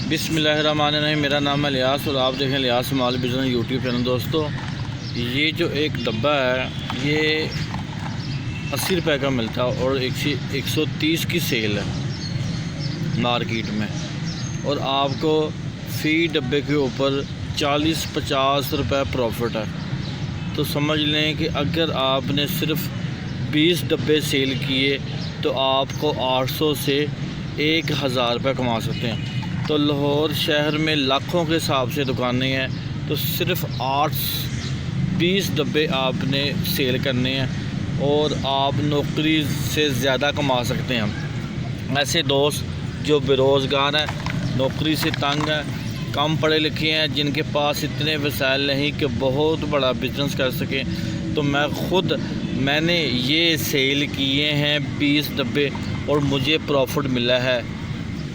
बिस्मिल्लाहिर्रहमानिर्रहीम। मेरा नाम है लियास और आप देखें Ilyas small business YouTube channel. दोस्तों, ये जो एक डब्बा है ये 80 रुपये का मिलता है और 130 की सेल है मार्केट में, और आपको फ़ी डब्बे के ऊपर 40-50 रुपये प्रॉफिट है। तो समझ लें कि अगर आपने सिर्फ 20 डब्बे सेल किए तो आपको 800 से 1000 रुपये कमा सकते हैं। तो लाहौर शहर में लाखों के हिसाब से दुकानें हैं, तो सिर्फ 20 डब्बे आपने सेल करने हैं और आप नौकरी से ज़्यादा कमा सकते हैं। ऐसे दोस्त जो बेरोज़गार हैं, नौकरी से तंग हैं, कम पढ़े लिखे हैं, जिनके पास इतने वसाइल नहीं कि बहुत बड़ा बिज़नेस कर सकें, तो मैंने ये सेल किए हैं 20 डब्बे और मुझे प्रॉफिट मिला है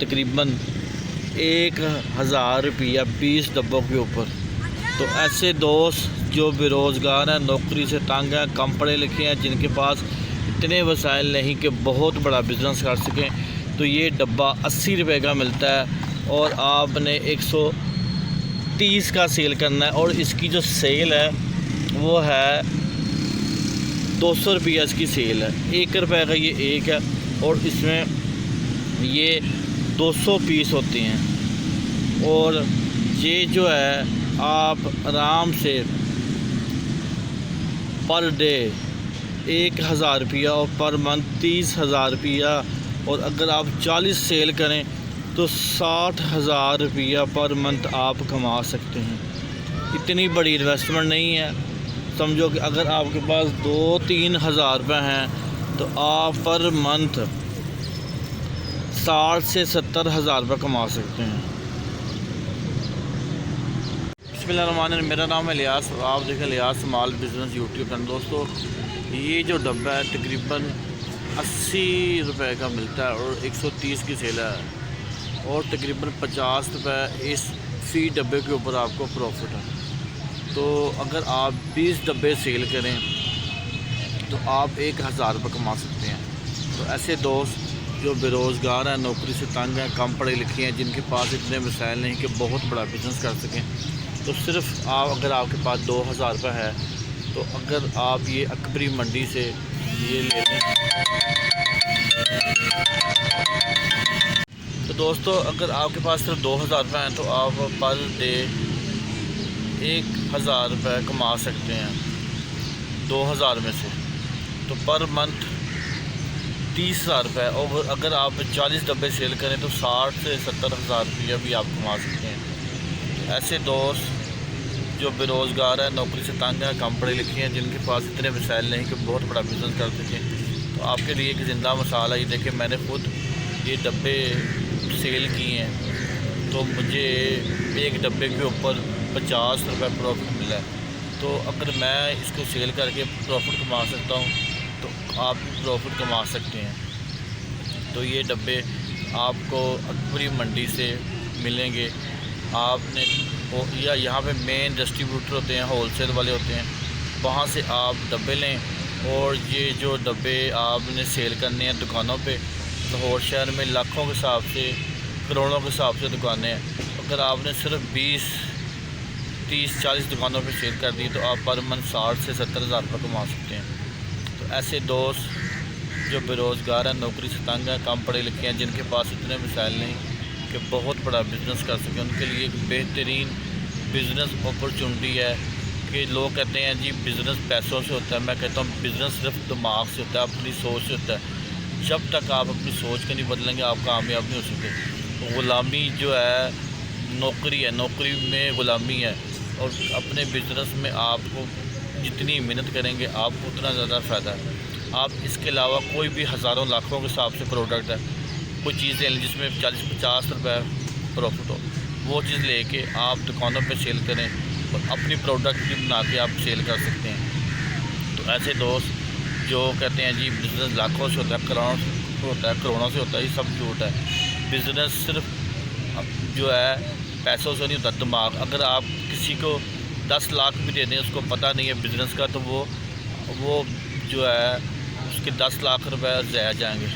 तकरीबन 1000 रुपया 20 डब्बों के ऊपर। तो ऐसे दोस्त जो बेरोज़गार हैं, नौकरी से तंग हैं, कम पढ़े लिखे हैं, जिनके पास इतने वसाइल नहीं कि बहुत बड़ा बिज़नेस कर सकें, तो ये डब्बा 80 रुपये का मिलता है और आपने 130 का सेल करना है। और इसकी जो सेल है वो है 200 रुपया इसकी सेल है। 1 रुपये का ये एक है और इसमें ये 200 पीस होते हैं। और ये जो है आप आराम से पर डे 1000 रुपया और पर मंथ 30,000 रुपया, और अगर आप 40 सेल करें तो 60,000 रुपया पर मंथ आप कमा सकते हैं। इतनी बड़ी इन्वेस्टमेंट नहीं है। समझो कि अगर आपके पास 2-3 हज़ार रुपये हैं तो आप पर मंथ 60 से 70 हज़ार रुपये कमा सकते हैं। बिस्मिल्लाहिर्रहमानिर्रहीम। मेरा नाम है लियास और आप देखें Ilyas small business YouTube channel. दोस्तों, ये जो डब्बा है तकरीबन 80 रुपये का मिलता है और 130 की सेल है और तकरीबन 50 रुपये इस फ़ी डब्बे के ऊपर आपको प्रॉफिट है। तो अगर आप 20 डब्बे सेल करें तो आप 1000 रुपये कमा सकते हैं। तो ऐसे दोस्त जो बेरोज़गार हैं, नौकरी से तंग हैं, कम पढ़े लिखे हैं, जिनके पास इतने वसाइल नहीं कि बहुत बड़ा बिज़नेस कर सकें, तो सिर्फ अगर आपके पास 2000 रुपये है तो अगर आप ये अकबरी मंडी से ये ले लें, तो दोस्तों अगर आपके पास सिर्फ 2000 रुपये हैं तो आप पर डे 1000 रुपये कमा सकते हैं 2000 में से। तो पर मंथ 30,000 रुपये, और अगर आप 40 डब्बे सेल करें तो 60 से 70 हज़ार रुपया भी आप कमा सकते हैं। ऐसे दोस्त जो बेरोज़गार हैं, नौकरी से तंग हैं, कम पढ़े लिखे हैं, जिनके पास इतने वसाइल नहीं कि बहुत बड़ा बिज़नेस कर सकें, तो आपके लिए एक ज़िंदा मिसाल है। ये देखिए, मैंने खुद ये डब्बे सेल किए हैं तो मुझे एक डब्बे के ऊपर 50 रुपये प्रॉफिट मिला है। तो अगर मैं इसको सेल करके प्रॉफिट कमा सकता हूँ तो आप भी प्रॉफिट कमा सकते हैं। तो ये डब्बे आपको अकबरी मंडी से मिलेंगे। आपने या यहाँ पे मेन डिस्ट्रीब्यूटर होते हैं, होलसेल वाले होते हैं, वहाँ से आप डब्बे लें। और ये जो डब्बे आपने सेल करने हैं दुकानों पे, लाहौर शहर में लाखों के हिसाब से, करोड़ों के हिसाब से दुकानें हैं। अगर आपने सिर्फ 20, 30, 40 दुकानों पे सेल कर दी तो आप पर मंथ 60 से 70 हज़ार रुपये कमा सकते हैं। तो ऐसे दोस्त जो बेरोज़गार हैं, नौकरी से तंग हैं, कम पढ़े लिखे हैं, जिनके पास इतने मिसाइल नहीं कि बहुत बड़ा बिज़नेस कर सकें, उनके लिए एक बेहतरीन बिज़नेस अपॉर्चुनिटी है। कि लोग कहते हैं जी बिज़नेस पैसों से होता है, मैं कहता हूँ बिज़नेस सिर्फ दिमाग से होता है, अपनी सोच से होता है। जब तक आप अपनी सोच के नहीं बदलेंगे आप कामयाब नहीं हो सकते। तो ग़ुलामी जो है नौकरी है, नौकरी में ग़ुलामी है, और अपने बिज़नेस में आपको जितनी मेहनत करेंगे आपको उतना ज़्यादा फ़ायदा है। आप इसके अलावा कोई भी हज़ारों लाखों के हिसाब से प्रोडक्ट है, कोई चीज़ ले लें जिसमें 40-50 रुपये प्रॉफिट हो, वो चीज़ लेके आप दुकानों पे सेल करें और अपनी प्रोडक्ट भी बना के आप सेल कर सकते हैं। तो ऐसे दोस्त जो कहते हैं जी बिज़नेस लाखों से होता है, करोड़ों से होता है, करोड़ों से होता है, ये सब झूठ है। बिज़नेस सिर्फ जो है पैसों से नहीं होता, दिमाग। अगर आप किसी को 10 लाख भी दे दें, उसको पता नहीं है बिज़नेस का, तो वो जो है उसके 10 लाख रुपए ज़ाया जाएंगे।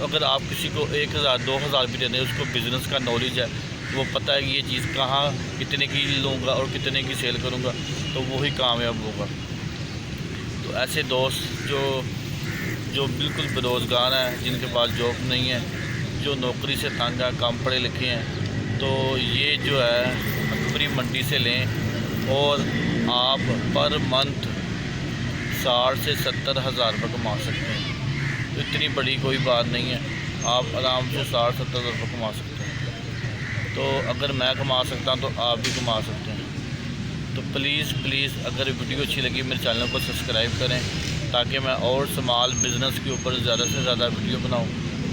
अगर आप किसी को 1000 2000 भी देते हैं, उसको बिज़नेस का नॉलेज है, वो पता है कि ये चीज़ कहाँ कितने की लूँगा और कितने की सेल करूँगा, तो वही कामयाब होगा। तो ऐसे दोस्त जो बिल्कुल बेरोज़गार हैं, जिनके पास जॉब नहीं है, जो नौकरी से तंग है, कम पढ़े लिखे हैं, तो ये जो है अकबरी मंडी से लें और आप पर मंथ 60 से 70 हज़ार रुपये कमा सकते हैं। तो इतनी बड़ी कोई बात नहीं है, आप आराम से 60-70 हज़ार रुपये कमा सकते हैं। तो अगर मैं कमा सकता हूँ तो आप भी कमा सकते हैं। तो प्लीज़ अगर वीडियो अच्छी लगी मेरे चैनल को सब्सक्राइब करें, ताकि मैं और स्मॉल बिज़नेस के ऊपर ज़्यादा से ज़्यादा वीडियो बनाऊँ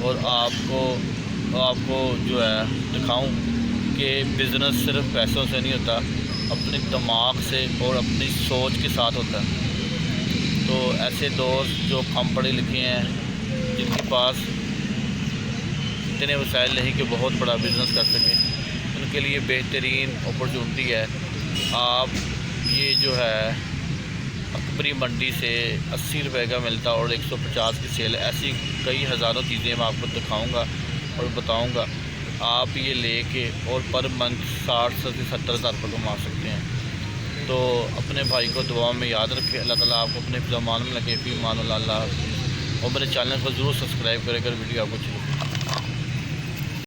और आपको जो है दिखाऊँ कि बिज़नेस सिर्फ पैसों से नहीं होता, अपने दिमाग से और अपनी सोच के साथ होता है। तो ऐसे दोस्त जो कम पढ़े लिखे हैं, जिनके पास इतने वसाइल नहीं कि बहुत बड़ा बिज़नेस कर सकें, उनके लिए बेहतरीन अपॉर्चुनिटी है। आप ये जो है अकबरी मंडी से 80 रुपये का मिलता और 150 की सेल, ऐसी कई हज़ारों चीज़ें मैं आपको दिखाऊंगा और बताऊंगा। आप ये लेके और पर मंथ 60 से 70 हज़ार रुपये कमा सकते हैं। तो अपने भाई को दुआ में याद रखें। अल्लाह ताला आपको अपने फ़िज़ामान में लगे फ़ी मान अल्लाह। और मेरे चैनल को ज़रूर सब्सक्राइब करें अगर वीडियो आपको अच्छी